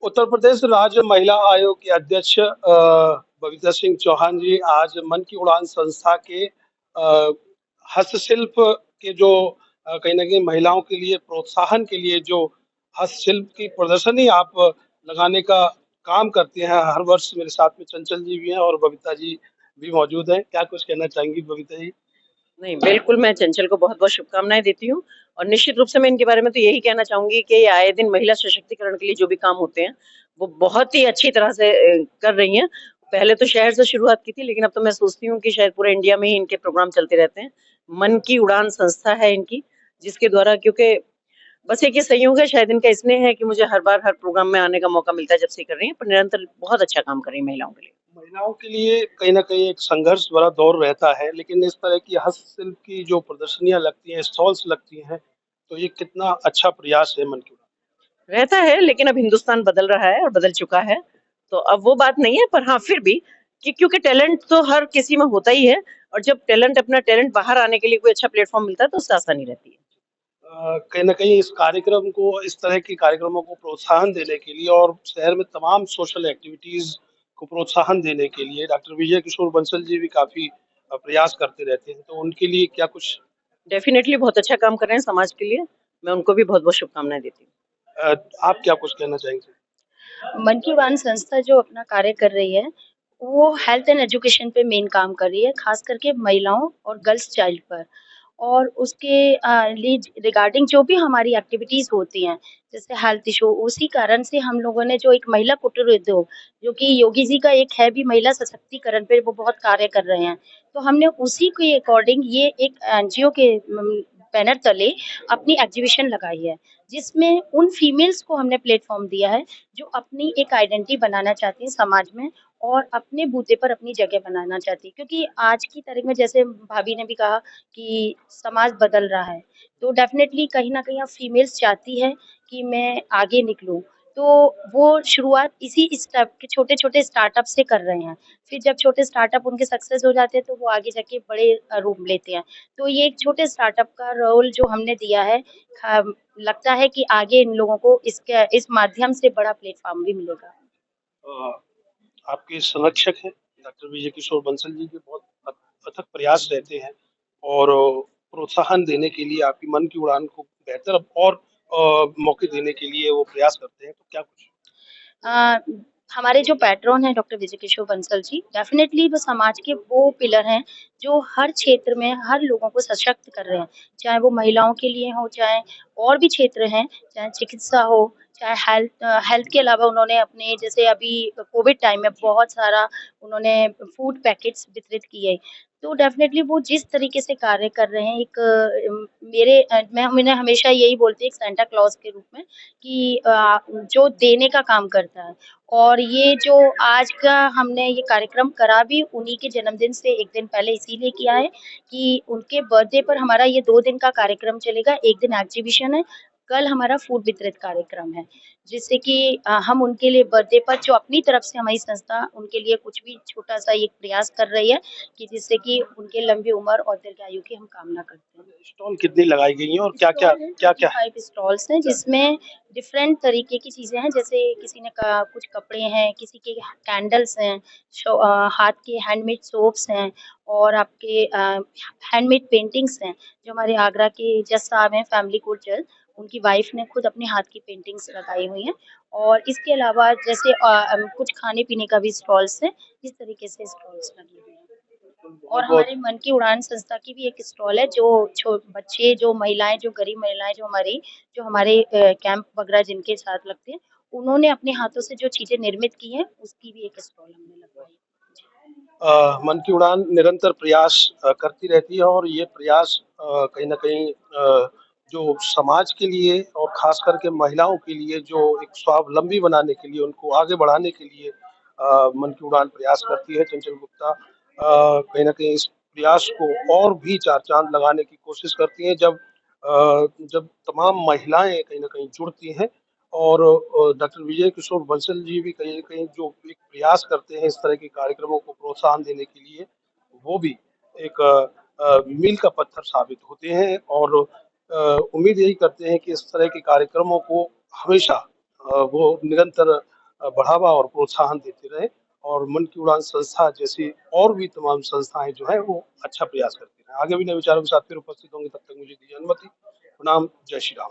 उत्तर प्रदेश राज्य महिला आयोग के अध्यक्ष बबीता सिंह चौहान जी आज मन की उड़ान संस्था के हस्तशिल्प के जो कहीं न कहीं महिलाओं के लिए प्रोत्साहन के लिए जो हस्तशिल्प की प्रदर्शनी आप लगाने का काम करते हैं हर वर्ष। मेरे साथ में चंचल जी भी हैं और बबीता जी भी मौजूद हैं। क्या कुछ कहना चाहेंगी बबीता जी? नहीं, बिल्कुल मैं चंचल को बहुत-बहुत शुभकामनाएँ देती हूँ और निश्चित रूप से मैं इनके बारे में तो यही कहना चाहूँगी कि ये आए दिन महिला सशक्तिकरण के लिए जो भी काम होते हैं, वो बहुत ही अच्छी तरह से कर रही हैं। पहले तो शहर से शुरुआत की थी, लेकिन अब तो मैं सोचती हूँ कि शायद पूरे इंडिया में ही इनके प्रोग्राम चलते रहते हैं। मन की उड़ान संस्था है इनकी, जिसके द्वारा क्योंकि बस एक ये संयोग है, शायद इनका स्नेह है कि मुझे हर बार हर प्रोग्राम में आने का मौका मिलता है जब से ये कर रही हैं, पर निरंतर बहुत अच्छा काम कर रही हैं महिलाओं के लिए। महिलाओं के लिए कहीं न कहीं एक संघर्ष भरा दौर रहता है, लेकिन इस तरह की हस्तशिल्प की जो प्रदर्शनियाँ लगती हैं, स्टॉल्स लगती हैं, तो ये कितना अच्छा प्रयास है मन की उड़ान। रहता है, लेकिन अब हिंदुस्तान बदल रहा है और बदल चुका है, तो अब वो बात नहीं है। पर हाँ, फिर भी कि क्योंकि टैलेंट तो हर किसी में होता ही है और जब अपना टैलेंट बाहर आने के लिए कोई अच्छा प्लेटफॉर्म मिलता है तो उससे आसानी रहती है। कहीं न कहीं इस तरह के कार्यक्रमों को प्रोत्साहन देने के लिए और शहर में तमाम सोशल एक्टिविटीज़ को प्रोत्साहन देने के लिए डॉक्टर विजय किशोर बंसल जी भी काफ़ी प्रयास करते रहते हैं, तो उनके लिए क्या कुछ डेफिनेटली बहुत अच्छा काम कर रहे हैं समाज के लिए। मैं उनको भी बहुत बहुत शुभकामनाएं देती हूँ। आप क्या कुछ कहना चाहेंगे? मन की बात संस्था जो अपना कार्य कर रही है, वो हेल्थ एंड एजुकेशन पे मेन काम कर रही है, खास करके महिलाओं और गर्ल्स चाइल्ड पर। और उसके रिगार्डिंग जो भी हमारी एक्टिविटीज़ होती हैं, जैसे हेल्थ इशू, उसी कारण से हम लोगों ने जो एक महिला कुटीर उद्योग, जो कि योगी जी का एक है भी महिला सशक्तिकरण पे वो बहुत कार्य कर रहे हैं। तो हमने उसी के अकॉर्डिंग ये एक एनजीओ के बैनर तले अपनी एग्जीबिशन लगाई है, जिसमें उन फीमेल्स को हमने प्लेटफ़ॉर्म दिया है, जो अपनी एक आइडेंटिटी बनाना चाहती हैं समाज में और अपने बूते पर अपनी जगह बनाना चाहती हैं। क्योंकि आज की तारीख में जैसे भाभी ने भी कहा कि समाज बदल रहा है, तो डेफ़िनेटली कहीं न कहीं अब फीमेल्स चाहती है कि मैं आगे निकलूँ। तो वो शुरुआत इसी स्टेप के छोटे-छोटे स्टार्टअप से कर रहे हैं। फिर जब छोटे स्टार्टअप उनके सक्सेस हो जाते हैं, तो वो आगे जाके बड़े रूप लेते हैं। तो ये एक छोटे स्टार्टअप का रोल जो हमने दिया है, ख लगता है कि आगे इन लोगों को इसके इस माध्यम से बड़ा प्लेटफ़ॉर्म भी मिलेगा। अ, आपके संरक्षक हैं डॉक्टर विजय किशोर बंसल जी के बहुत अथक प्रयास रहते हैं और प्रोत्साहन देने के लिए आपकी मन की उड़ान को बेहतर और मौके देने के लिए वो प्रयास करते हैं, तो क्या कुछ? अ, हमारे जो पैट्रॉन हैं डॉक्टर विजय किशोर बंसल जी, डेफ़िनेटली वो समाज के वो पिलर हैं, जो हर क्षेत्र में हर लोगों को सशक्त कर रहे हैं। चाहे वो महिलाओं के लिए हो, चाहे और भी क्षेत्र हैं, चाहे चिकित्सा हो, चाहे हेल्थ के अलावा उन्होंने अपने जैसे अभी कोविड टाइम में बहुत सारा उन्होंने फूड पैकेट्स वितरित किए। तो डेफ़िनेटली वो जिस तरीके से कार्य कर रहे हैं, एक मैं उन्हें हमेशा यही बोलती हूँ एक सांता क्लॉज़ के रूप में कि जो देने का काम करता है। और ये जो आज का हमने ये कार्यक्रम करा भी उन्हीं के जन्मदिन से 1 दिन पहले इसीलिए किया है कि उनके बर्थडे पर हमारा ये 2 दिन का कार्यक्रम चलेगा, 1 दिन एग्ज़िबिशन है, कल हमारा फूड वितरित कार्यक्रम है। जिससे कि हम उनके लिए बर्थडे पर जो अपनी तरफ से हमारी संस्था उनके लिए कुछ भी छोटा-सा एक प्रयास कर रही है कि जिससे कि उनके लंबी उम्र और दीर्घायु की हम कामना करते हैं। स्टॉल कितनी लगाई गई हैं और क्या-क्या स्टॉल हैं, क्या-क्या है? 25 स्टॉल्स हैं जिसमें डिफरेंट तरीके की चीज़ें हैं, जैसे किसी ने कहा कुछ कपड़े हैं, किसी के कैंडल्स हैं, हाथ के हैंडमेड सोप्स हैं और आपके हैंडमेड पेंटिंग्स हैं, जो हमारे आगरा के जज साहब हैं फैमिली कोर्ट जज, उनकी वाइफ ने खुद अपने हाथ की पेंटिंग्स लगाई हुई हैं और इसके अलावा जैसे कुछ खाने-पीने का भी स्टॉल्स हैं, इस तरीके से स्टॉल्स लगे हुए हैं। और बहुत-बहुत हमारे मन की उड़ान संस्था की भी एक स्टॉल है जो बच्चे जो महिलाएं जो गरीब महिलाएं जो हमारे कैंप वगैरह जिनके साथ लगते हैं उन्होंने अपने हाथों से जो चीजें निर्मित की हैं उसकी भी एक स्टॉल हमने लगवाई मन की उड़ान निरंतर प्रयास करती रहती है और ये प्रयास कहीं न कहीं जो समाज के लिए और ख़ास करके महिलाओं के लिए जो एक स्वावलंबी बनाने के लिए, उनको आगे बढ़ाने के लिए मन की उड़ान प्रयास करती है। चंचल गुप्ता कहीं न कहीं इस प्रयास को और भी चार चाँद लगाने की कोशिश करती हैं जब तमाम महिलाएँ कहीं न कहीं जुड़ती हैं और डॉक्टर विजय किशोर बंसल जी भी कहीं न कहीं जो एक प्रयास करते हैं इस तरह के कार्यक्रमों को प्रोत्साहन देने के लिए, वो भी एक मील का पत्थर साबित होते हैं और उम्मीद यही करते हैं कि इस तरह के कार्यक्रमों को हमेशा वो निरंतर बढ़ावा और प्रोत्साहन देते रहें और मन की उड़ान संस्था जैसी और भी तमाम संस्थाएँ जो हैं वो अच्छा प्रयास करती रहें। आगे भी नए विचारों के साथ फिर उपस्थित होंगे, तब तक मुझे दीजिए अनुमति। प्रणाम, जय श्री राम।